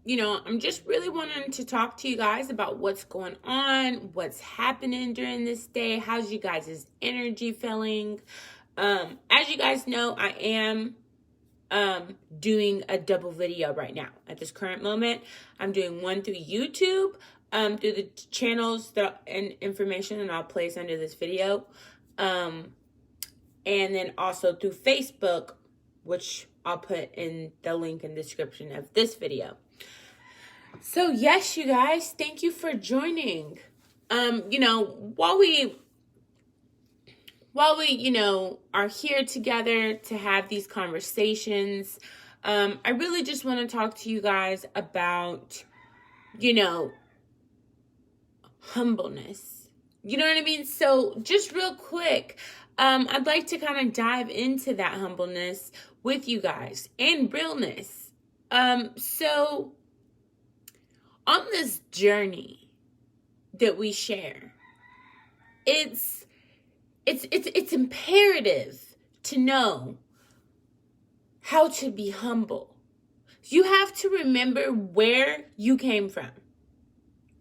I'm just really wanting to talk to you guys about what's going on, what's happening during this day. How's you guys' energy feeling? As you guys know, I am doing a double video right now. At this current moment, I'm doing one through YouTube, through the channels and information that I'll place under this video. And then also through Facebook, which I'll put in the link in the description of this video. So yes, you guys, thank you for joining. While we are here together to have these conversations, I really just want to talk to you guys about, humbleness. You know what I mean? So just real quick, I'd like to kind of dive into that humbleness with you guys and realness. So on this journey that we share, it's imperative to know how to be humble. You have to remember where you came from,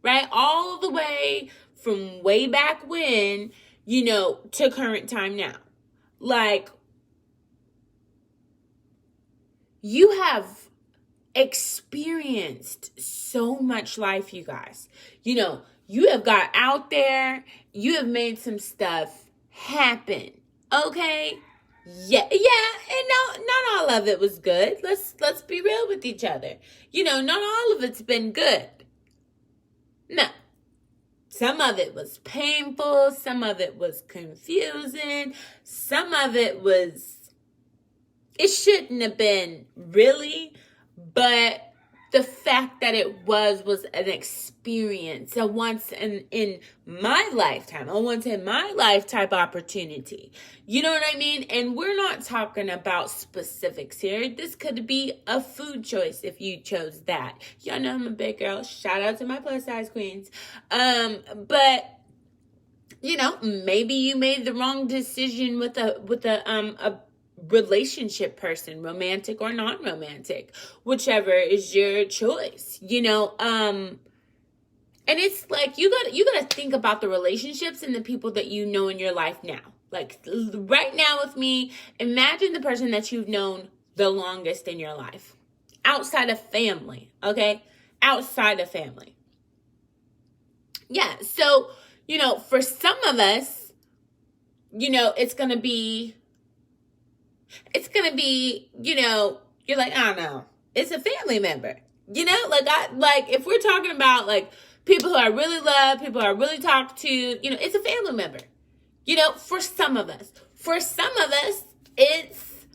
right? All the way from way back when, to current time now. Like, you have experienced so much life, you guys. You have got out there, you have made some stuff happen, okay? Yeah, and not all of it was good. Let's be real with each other. Not all of it's been good. No. Some of it was painful, some of it was confusing, some of it shouldn't have been really, but the fact that it was an experience, a once in my lifetime type opportunity. You know what I mean? And we're not talking about specifics here. This could be a food choice if you chose that. Y'all know I'm a big girl. Shout out to my plus size queens. But maybe you made the wrong decision with a relationship person, romantic or non-romantic, whichever is your choice, and it's like you gotta think about the relationships and the people that you know in your life now. Like right now with me, imagine the person that you've known the longest in your life, outside of family. Okay, outside of family. Yeah, so for some of us, it's gonna be, you're like, I don't know, it's a family member, if we're talking about like people who I really love, people who I really talk to, it's a family member, for some of us, it's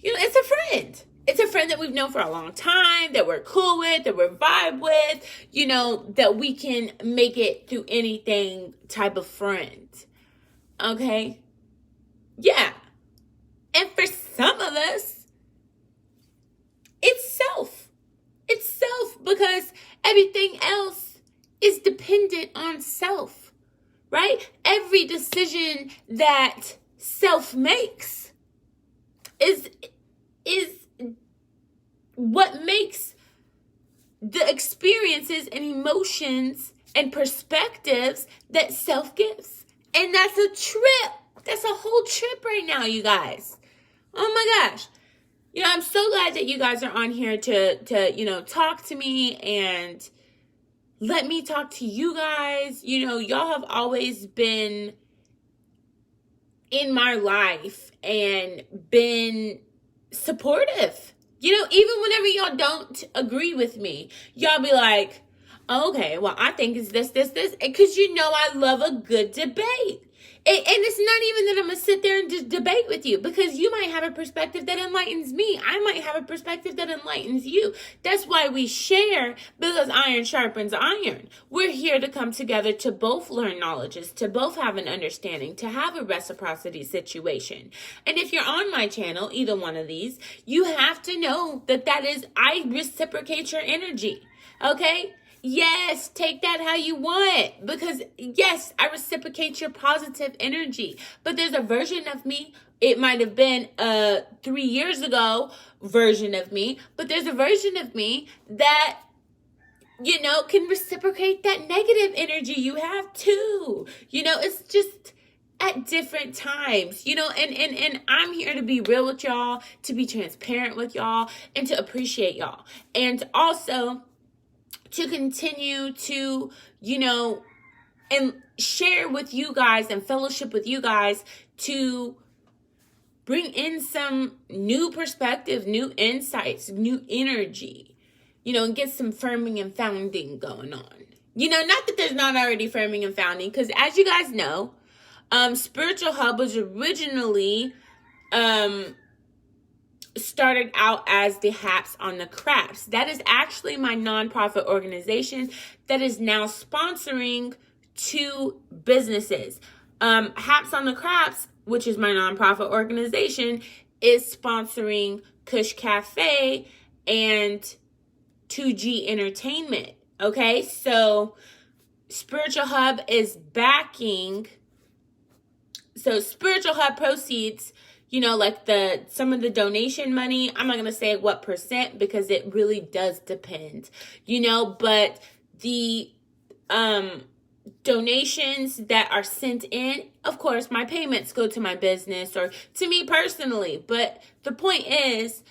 a friend. It's a friend that we've known for a long time, that we're cool with, that we're vibe with, that we can make it through anything type of friend. Okay. Yeah. And for some of us, it's self. It's self because everything else is dependent on self, right? Every decision that self makes is what makes the experiences and emotions and perspectives that self gives. And that's a trip. That's a whole trip right now, you guys. Oh my gosh. I'm so glad that you guys are on here to talk to me and let me talk to you guys. Y'all have always been in my life and been supportive. Even whenever y'all don't agree with me, y'all be like, okay, well, I think it's this. Because I love a good debate. And it's not even that I'm going to sit there and just debate with you, because you might have a perspective that enlightens me. I might have a perspective that enlightens you. That's why we share, because iron sharpens iron. We're here to come together to both learn knowledges, to both have an understanding, to have a reciprocity situation. And if you're on my channel, either one of these, you have to know that is, I reciprocate your energy. Okay? Yes, take that how you want. Because, yes, I reciprocate your positive energy. But there's a version of me. It might have been a 3 years ago version of me. But there's a version of me that, can reciprocate that negative energy you have too. It's just at different times, and I'm here to be real with y'all, to be transparent with y'all, and to appreciate y'all. And also to continue to, and share with you guys and fellowship with you guys to bring in some new perspective, new insights, new energy, and get some firming and founding going on. Not that there's not already firming and founding, because as you guys know, Spiritual Hub was originally started out as the Haps on the Craps. That is actually my nonprofit organization that is now sponsoring 2 businesses. Haps on the Craps, which is my nonprofit organization, is sponsoring Kush Cafe and 2G Entertainment. Okay, so Spiritual Hub is backing. So Spiritual Hub proceeds, like some of the donation money, I'm not going to say what percent because it really does depend, but the donations that are sent in, of course, my payments go to my business or to me personally. But the point is,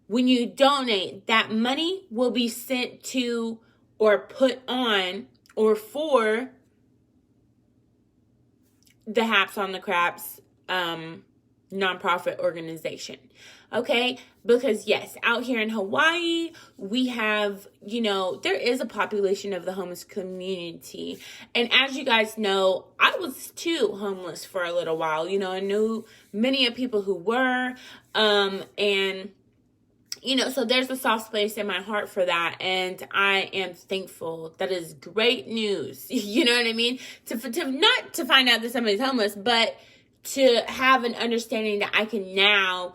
when you donate, that money will be sent to or put on or for the Haps on the Craps nonprofit organization. Okay? Because yes, out here in Hawaii, we have, there is a population of the homeless community. And as you guys know, I was too homeless for a little while. I knew many of people who were, and so there's a soft space in my heart for that. And I am thankful. That is great news. You know what I mean? To not to find out that somebody's homeless, but to have an understanding that I can now,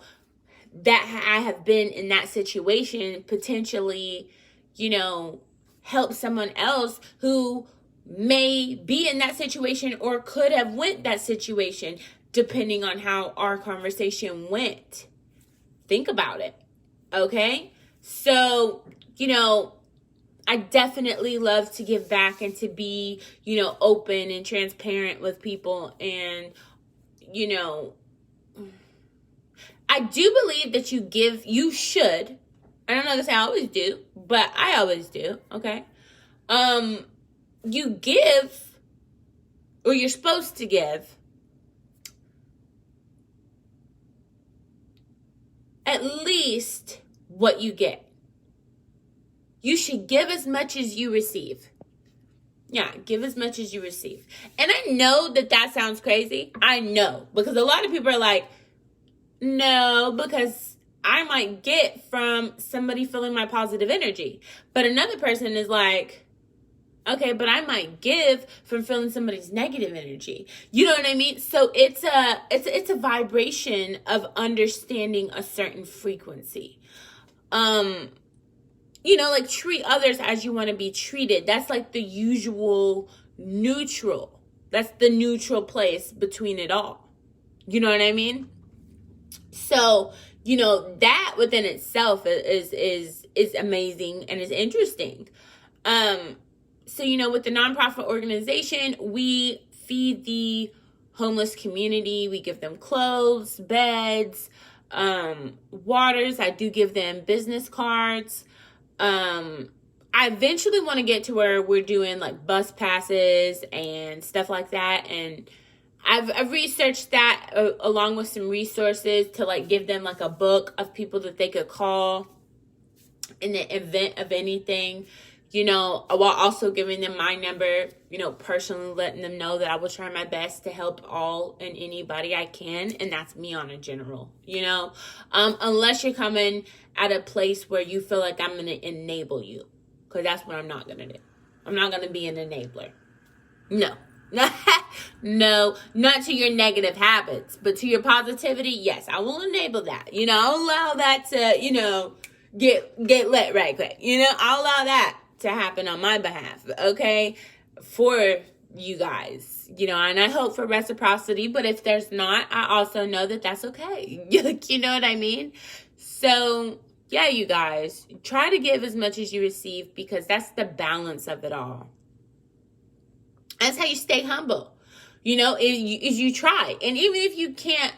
that I have been in that situation, potentially, help someone else who may be in that situation or could have went that situation, depending on how our conversation went. Think about it. Okay? So, I definitely love to give back and to be, open and transparent with people. And, I do believe that you should. I don't know if I always do, but I always do. Okay? You give, or you're supposed to give, at least what you get. You should give as much as you receive. Yeah, give as much as you receive. And I know that sounds crazy. I know. Because a lot of people are like, no, because I might get from somebody feeling my positive energy. But another person is like, okay, but I might give from feeling somebody's negative energy. You know what I mean? So it's a vibration of understanding a certain frequency. Like treat others as you want to be treated. That's like the usual neutral. That's the neutral place between it all. You know what I mean? So, that within itself is amazing and is interesting. So, with the nonprofit organization, we feed the homeless community. We give them clothes, beds, waters. I do give them business cards. I eventually want to get to where we're doing like bus passes and stuff like that. And I've researched that along with some resources to like give them like a book of people that they could call in the event of anything, while also giving them my number, personally letting them know that I will try my best to help all and anybody I can. And that's me on a general, unless you're coming at a place where you feel like I'm going to enable you, because that's what I'm not going to do. I'm not going to be an enabler. No. No, not to your negative habits, but to your positivity. Yes, I will enable that. I'll allow that to, get lit right quick. I'll allow that. to happen on my behalf, okay, for you guys, you know, and I hope for reciprocity, but if there's not, I also know that that's okay. You know what I mean? So, yeah, you guys, try to give as much as you receive, because that's the balance of it all. That's how you stay humble. You know, is you try. And even if you can't,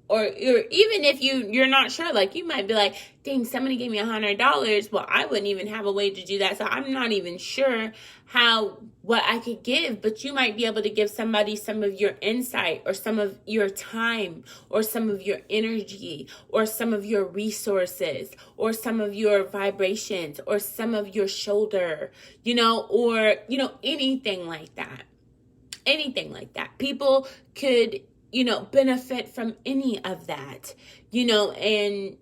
or even if you're not sure, like you might be like, dang, somebody gave me $100. Well, I wouldn't even have a way to do that. So I'm not even sure what I could give, but you might be able to give somebody some of your insight, or some of your time, or some of your energy, or some of your resources, or some of your vibrations, or some of your shoulder, you know, or, you know, anything like that. Anything like that. People could, you know, benefit from any of that, you know, and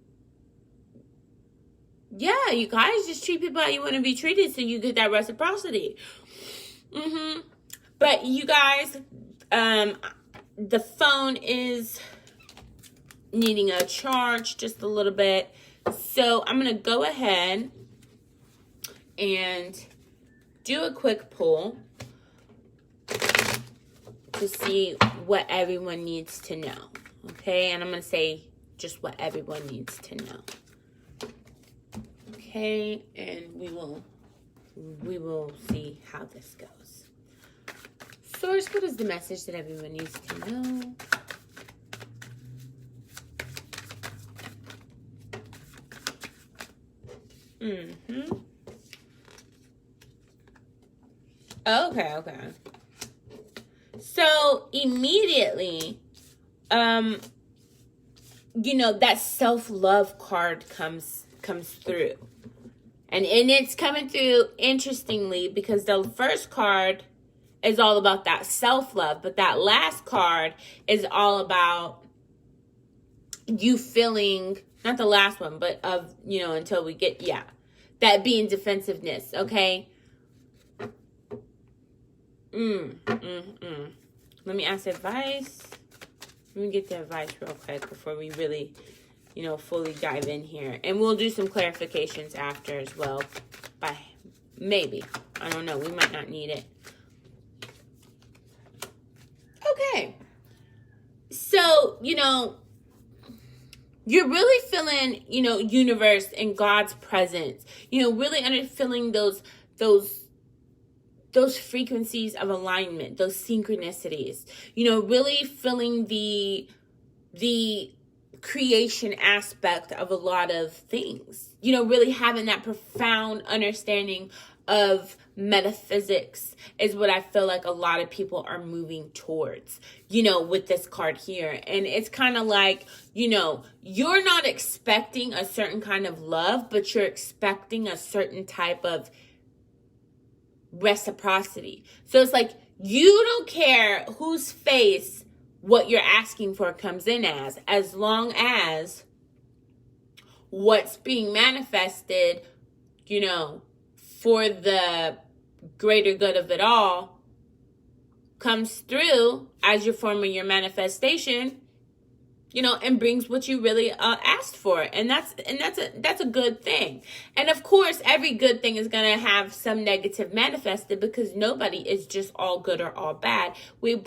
yeah, you guys just treat people how you want to be treated so you get that reciprocity. But you guys, the phone is needing a charge just a little bit. So I'm going to go ahead and do a quick pull to see what everyone needs to know. Okay, and I'm going to say just what everyone needs to know. Okay, and we will see how this goes. Source, what is the message that everyone needs to know? Okay. So immediately, you know, that self-love card comes through. And it's coming through interestingly, because the first card is all about that self-love, but that last card is all about you feeling, not the last one, but of, you know, until we get, that being defensiveness, okay? Let me ask advice. Let me get the advice real quick before we really, you know, fully dive in here. And we'll do some clarifications after as well. Maybe. I don't know. We might not need it. Okay. So, you know, you're really feeling, you know, universe and God's presence. You know, really feeling those frequencies of alignment, those synchronicities. You know, really feeling the creation aspect of a lot of things. You know, really having that profound understanding of metaphysics is what I feel like a lot of people are moving towards, you know, with this card here. And it's kind of like, you know, you're not expecting a certain kind of love, but you're expecting a certain type of reciprocity. So it's like, you don't care whose face what you're asking for comes in as long as what's being manifested, you know, for the greater good of it all comes through as your form of your manifestation, you know, and brings what you really asked for. And that's a good thing. And of course, every good thing is going to have some negative manifested, because nobody is just all good or all bad. We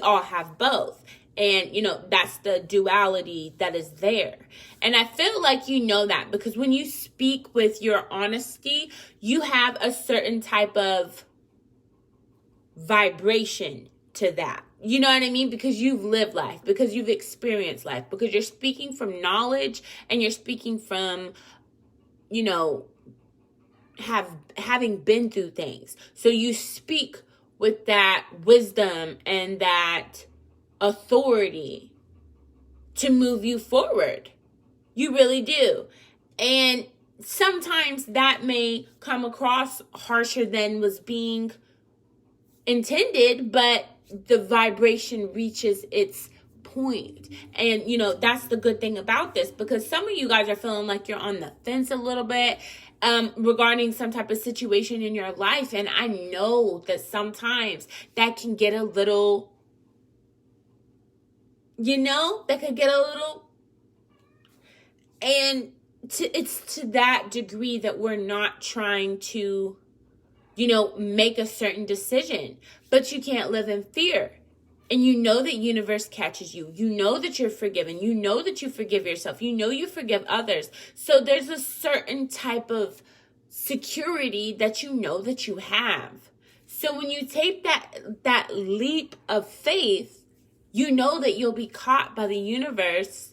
all have both. And, you know, that's the duality that is there. And I feel like you know that, because when you speak with your honesty, you have a certain type of vibration to that. You know what I mean? Because you've lived life, because you've experienced life, because you're speaking from knowledge, and you're speaking from, you know, having been through things. So you speak with that wisdom and that authority to move you forward. You really do. And sometimes that may come across harsher than was being intended, but the vibration reaches its point. And, you know, that's the good thing about this, because some of you guys are feeling like you're on the fence a little bit regarding some type of situation in your life. And I know that sometimes that can get a little, you know, and it's to that degree that we're not trying to, make a certain decision. But you can't live in fear. And you know that universe catches you. You know that you're forgiven. You know that you forgive yourself. You know you forgive others. So there's a certain type of security that you know that you have. So when you take that leap of faith, you know that you'll be caught by the universe,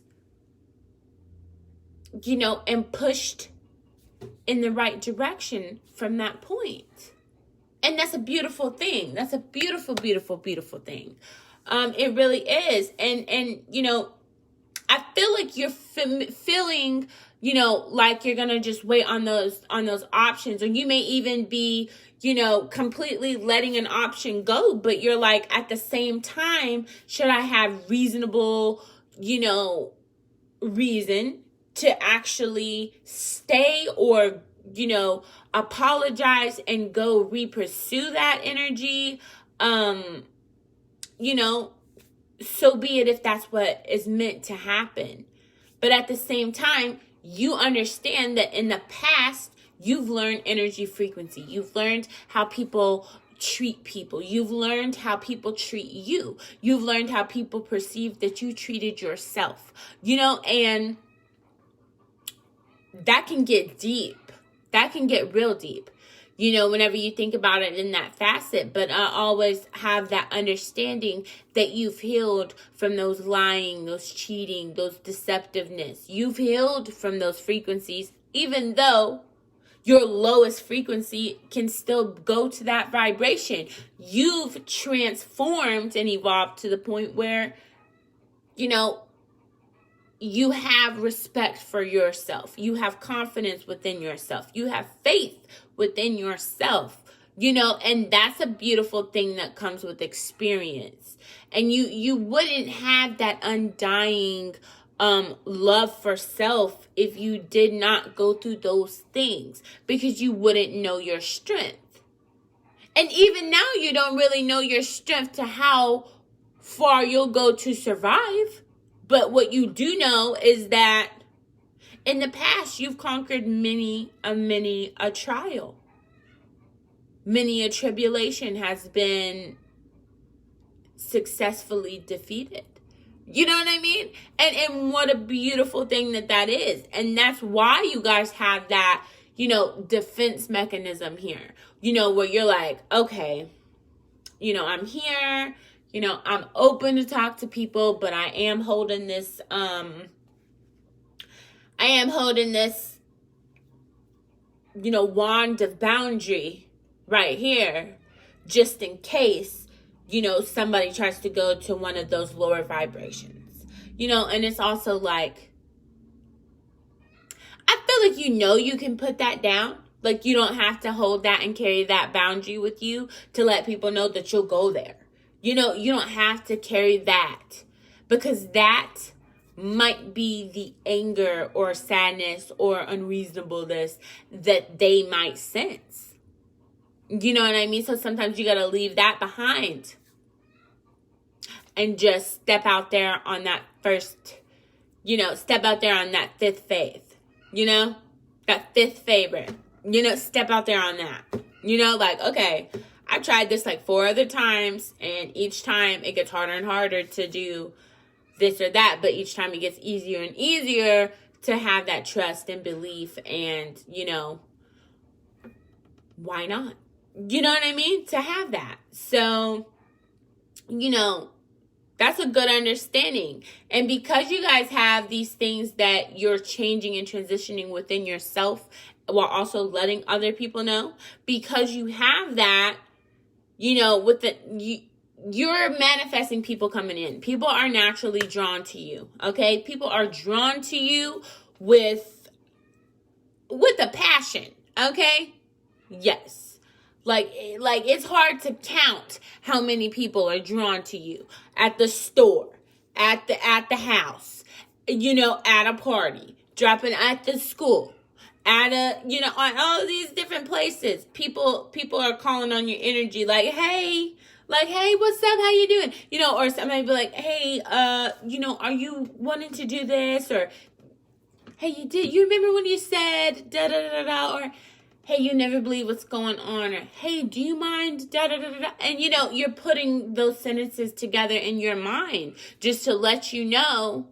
and pushed in the right direction from that point. And that's a beautiful thing. That's a beautiful, beautiful, beautiful thing. It really is. And I feel like you're feeling, like you're going to just wait on those options. Or you may even be, completely letting an option go. But you're like, at the same time, should I have reasonable, reason to actually stay or, apologize and go re-pursue that energy? So be it if that's what is meant to happen. But at the same time, you understand that in the past, you've learned energy frequency. You've learned how people treat people. You've learned how people treat you. You've learned how people perceive that you treated yourself. And that can get deep. That can get real deep. Whenever you think about it in that facet. But I always have that understanding that you've healed from those lying, those cheating, those deceptiveness. You've healed from those frequencies, even though your lowest frequency can still go to that vibration. You've transformed and evolved to the point where, you have respect for yourself. You have confidence within yourself. You have faith within yourself, and that's a beautiful thing that comes with experience. And you wouldn't have that undying love for self if you did not go through those things, because you wouldn't know your strength. And even now, you don't really know your strength to how far you'll go to survive. But what you do know is that in the past, you've conquered many a trial. Many a tribulation has been successfully defeated. You know what I mean? And what a beautiful thing that is. And that's why you guys have that, defense mechanism here. Where you're like, okay, I'm here. I'm open to talk to people, but I am holding this, wand of boundary right here, just in case, somebody tries to go to one of those lower vibrations, and it's also like, I feel like, you can put that down. Like, you don't have to hold that and carry that boundary with you to let people know that you'll go there. You don't have to carry that, because that might be the anger or sadness or unreasonableness that they might sense. You know what I mean? So sometimes you got to leave that behind and just step out there on that step out there on that fifth faith, that fifth favorite, step out there on that, like, okay, I've tried this like 4 other times, and each time it gets harder and harder to do this or that, but each time it gets easier and easier to have that trust and belief, and, why not? You know what I mean? To have that. So, that's a good understanding. And because you guys have these things that you're changing and transitioning within yourself while also letting other people know, because you have that, you're manifesting people coming in. People are naturally drawn to you, okay? People are drawn to you with a passion, okay? Yes. Like it's hard to count how many people are drawn to you at the store, at the house, at a party, dropping at the school, at on all these different places. People are calling on your energy like, hey, what's up? How you doing? Or somebody be like, hey, are you wanting to do this? Or hey, you remember when you said da da da da, or hey, you never believe what's going on, or hey, do you mind da da da da? And you're putting those sentences together in your mind just to let you know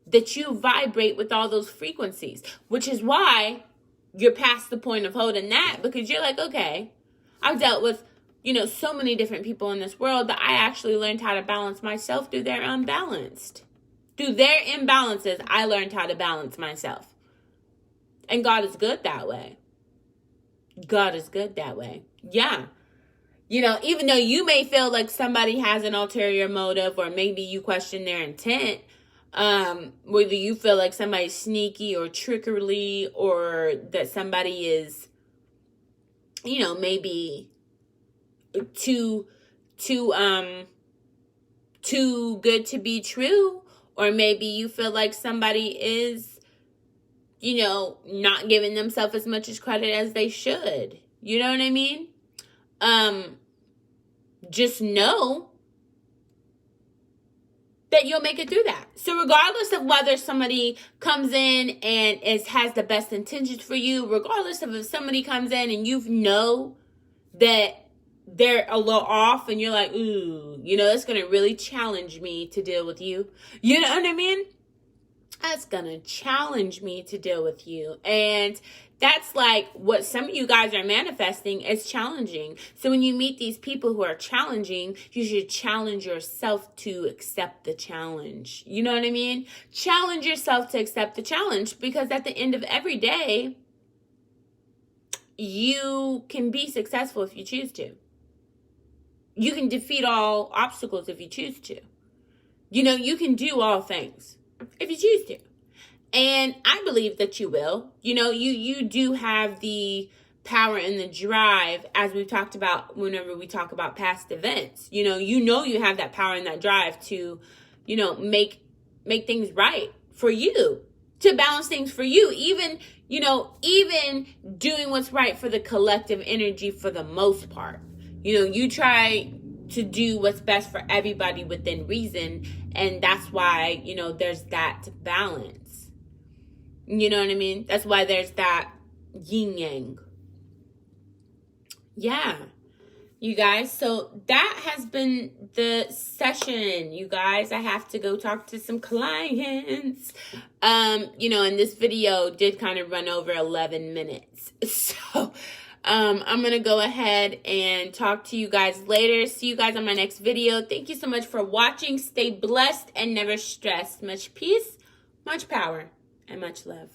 that you vibrate with all those frequencies, which is why you're past the point of holding that, because you're like, okay, I've dealt with, so many different people in this world that I actually learned how to balance myself through their unbalanced. Through their imbalances, I learned how to balance myself. And God is good that way. God is good that way. Yeah. Even though you may feel like somebody has an ulterior motive, or maybe you question their intent, whether you feel like somebody's sneaky or trickery, or that somebody is, maybe too good to be true, or maybe you feel like somebody is, not giving themselves as much as credit as they should. You know what I mean? Just know that you'll make it through that. So regardless of whether somebody comes in and has the best intentions for you, regardless of if somebody comes in and you know that they're a little off and you're like, ooh, that's going to really challenge me to deal with you. You know what I mean? That's going to challenge me to deal with you. And that's like what some of you guys are manifesting as challenging. So when you meet these people who are challenging, you should challenge yourself to accept the challenge. You know what I mean? Challenge yourself to accept the challenge, because at the end of every day, you can be successful if you choose to. You can defeat all obstacles if you choose to. You can do all things if you choose to. And I believe that you will. You do have the power and the drive, as we've talked about whenever we talk about past events. You have that power and that drive to, make things right for you, to balance things for you, even doing what's right for the collective energy for the most part. You try to do what's best for everybody within reason, and that's why, there's that balance. You know what I mean? That's why there's that yin yang. Yeah. You guys, so that has been the session, you guys. I have to go talk to some clients. And this video did kind of run over 11 minutes. So, I'm going to go ahead and talk to you guys later. See you guys on my next video. Thank you so much for watching. Stay blessed and never stressed. Much peace, much power, and much love.